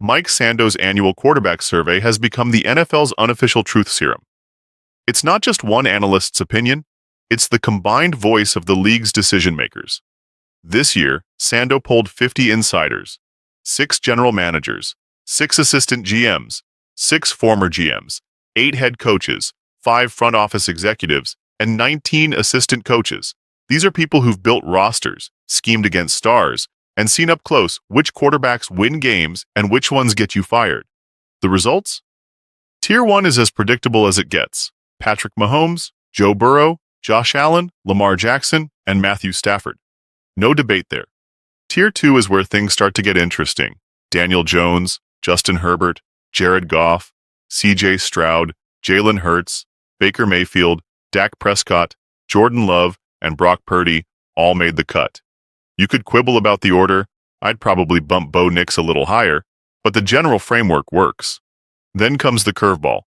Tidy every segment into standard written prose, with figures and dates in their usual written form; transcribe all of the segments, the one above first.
Mike Sando's annual quarterback survey has become the NFL's unofficial truth serum. It's not just one analyst's opinion, it's the combined voice of the league's decision-makers. This year, Sando polled 50 insiders, 6 general managers, 6 assistant GMs, 6 former GMs, 8 head coaches, 5 front office executives, and 19 assistant coaches. These are people who've built rosters, schemed against stars, and seen up close which quarterbacks win games and which ones get you fired. The results? Tier 1 is as predictable as it gets. Patrick Mahomes, Joe Burrow, Josh Allen, Lamar Jackson, and Matthew Stafford. No debate there. Tier 2 is where things start to get interesting. Daniel Jones, Justin Herbert, Jared Goff, CJ Stroud, Jalen Hurts, Baker Mayfield, Dak Prescott, Jordan Love, and Brock Purdy all made the cut. You could quibble about the order. I'd probably bump Bo Nix a little higher, but the general framework works. Then comes the curveball.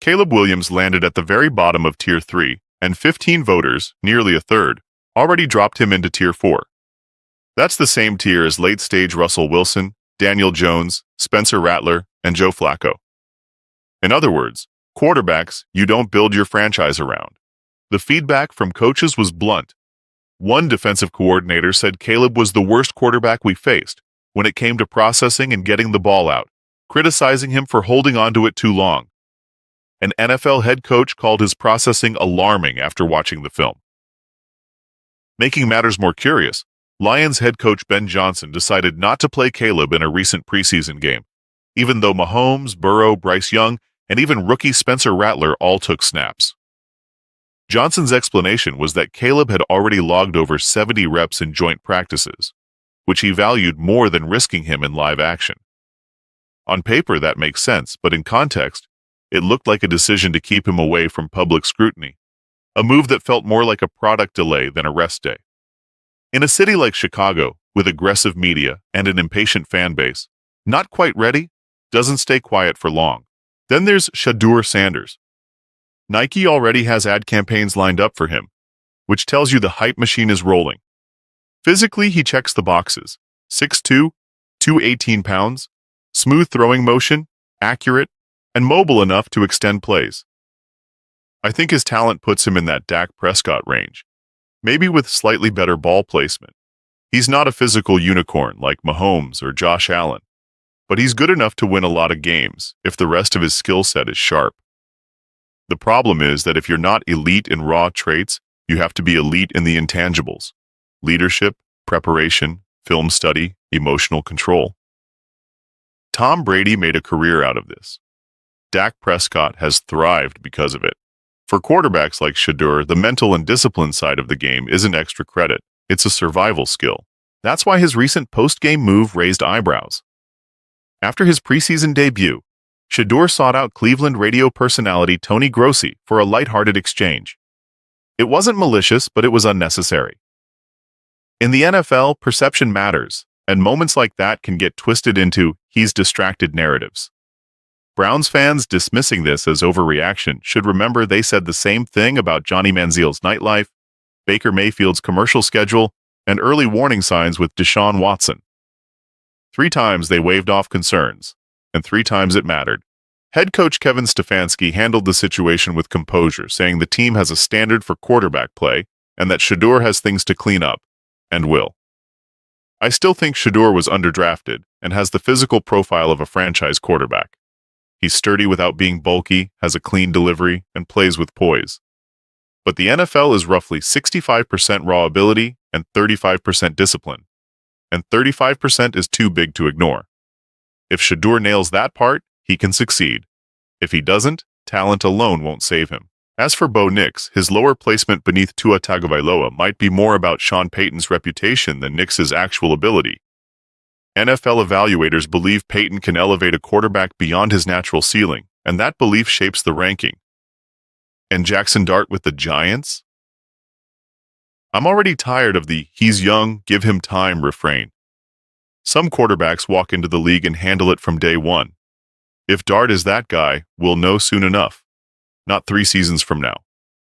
Caleb Williams landed at the very bottom of Tier 3, and 15 voters, nearly a third, already dropped him into Tier 4. That's the same tier as late-stage Russell Wilson, Daniel Jones, Spencer Rattler, and Joe Flacco. In other words, quarterbacks you don't build your franchise around. The feedback from coaches was blunt. One defensive coordinator said Caleb was the worst quarterback we faced when it came to processing and getting the ball out, criticizing him for holding onto it too long. An NFL head coach called his processing alarming after watching the film. Making matters more curious, Lions head coach Ben Johnson decided not to play Caleb in a recent preseason game, even though Mahomes, Burrow, Bryce Young, and even rookie Spencer Rattler all took snaps. Johnson's explanation was that Caleb had already logged over 70 reps in joint practices, which he valued more than risking him in live action. On paper, that makes sense, but in context, it looked like a decision to keep him away from public scrutiny, a move that felt more like a product delay than a rest day. In a city like Chicago, with aggressive media and an impatient fan base, not quite ready doesn't stay quiet for long. Then there's Shadur Sanders. Nike already has ad campaigns lined up for him, which tells you the hype machine is rolling. Physically, he checks the boxes. 6'2", 218 pounds, smooth throwing motion, accurate, and mobile enough to extend plays. I think his talent puts him in that Dak Prescott range, maybe with slightly better ball placement. He's not a physical unicorn like Mahomes or Josh Allen, but he's good enough to win a lot of games if the rest of his skill set is sharp. The problem is that if you're not elite in raw traits, you have to be elite in the intangibles: leadership, preparation, film study, emotional control. Tom Brady made a career out of this. Dak Prescott has thrived because of it. For quarterbacks like Shadur, the mental and discipline side of the game isn't extra credit, it's a survival skill. That's why his recent post-game move raised eyebrows. After his preseason debut, Shadur sought out Cleveland radio personality Tony Grossi for a lighthearted exchange. It wasn't malicious, but it was unnecessary. In the NFL, perception matters, and moments like that can get twisted into "he's distracted" narratives. Browns fans dismissing this as overreaction should remember they said the same thing about Johnny Manziel's nightlife, Baker Mayfield's commercial schedule, and early warning signs with Deshaun Watson. 3 times they waved off concerns, and 3 times it mattered. Head coach Kevin Stefanski handled the situation with composure, saying the team has a standard for quarterback play and that Shadur has things to clean up, and will. I still think Shadur was underdrafted and has the physical profile of a franchise quarterback. He's sturdy without being bulky, has a clean delivery, and plays with poise. But the NFL is roughly 65% raw ability and 35% discipline, and 35% is too big to ignore. If Shadur nails that part, he can succeed. If he doesn't, talent alone won't save him. As for Bo Nix, his lower placement beneath Tua Tagovailoa might be more about Sean Payton's reputation than Nix's actual ability. NFL evaluators believe Payton can elevate a quarterback beyond his natural ceiling, and that belief shapes the ranking. And Jackson Dart with the Giants? I'm already tired of the "he's young, give him time" refrain. Some quarterbacks walk into the league and handle it from day one. If Dart is that guy, we'll know soon enough. Not 3 seasons from now.